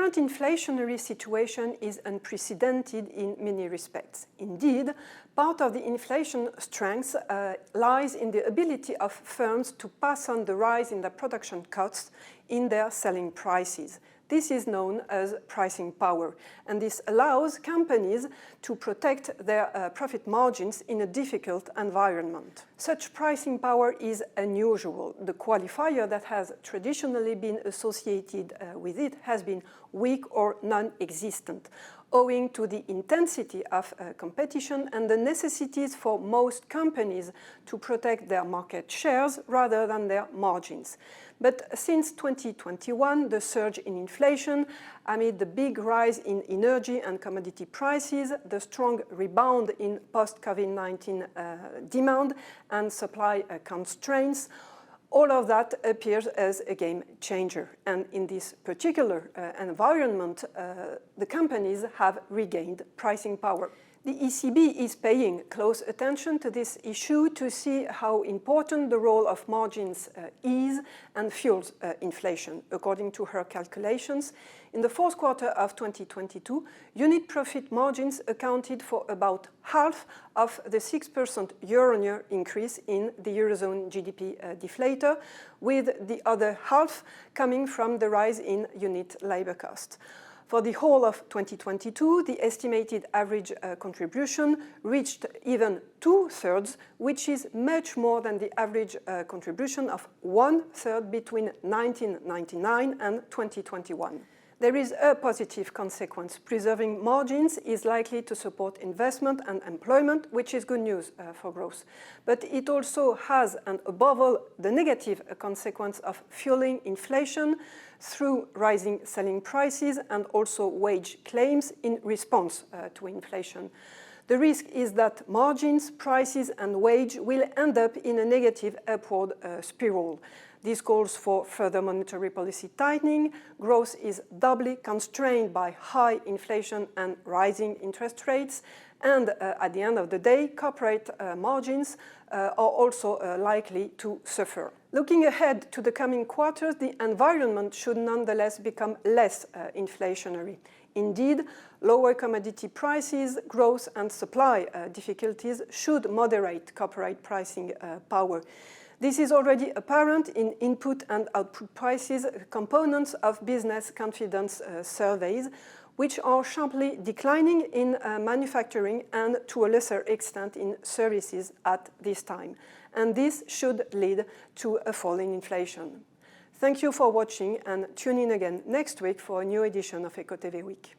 current inflationary situation is unprecedented in many respects. Indeed, part of the inflation strength lies in the ability of firms to pass on the rise in their production costs in their selling prices. This is known as pricing power, and this allows companies to protect their profit margins in a difficult environment. Such pricing power is unusual. The qualifier that has traditionally been associated with it has been weak or non-existent, owing to the intensity of competition and the necessities for most companies to protect their market shares rather than their margins. But since 2021, the surge in inflation, amid the big rise in energy and commodity prices, the strong rebound in post-COVID-19 demand and supply constraints, all of that appears as a game changer. And in this particular environment, the companies have regained pricing power. The ECB is paying close attention to this issue to see how important the role of margins is and fuels inflation. According to her calculations, in the fourth quarter of 2022, unit profit margins accounted for about half of the 6% year-on-year increase in the Eurozone GDP deflator, with the other half coming from the rise in unit labor cost. For the whole of 2022, the estimated average contribution reached even 2/3, which is much more than the average contribution of 1/3 between 1999 and 2021. There is a positive consequence. Preserving margins is likely to support investment and employment, which is good news for growth. But it also has, and above all, the negative consequence of fueling inflation through rising selling prices and also wage claims in response to inflation. The risk is that margins, prices, and wage will end up in a negative upward spiral. This calls for further monetary policy tightening. Growth is doubly constrained by high inflation and rising interest rates. And at the end of the day, corporate margins are also likely to suffer. Looking ahead to the coming quarters, the environment should nonetheless become less inflationary. Indeed, lower commodity prices, growth and supply difficulties should moderate corporate pricing power. This is already apparent in input and output prices, components of business confidence surveys, which are sharply declining in manufacturing and to a lesser extent in services at this time. And this should lead to a fall in inflation. Thank you for watching and tune in again next week for a new edition of EcoTV Week.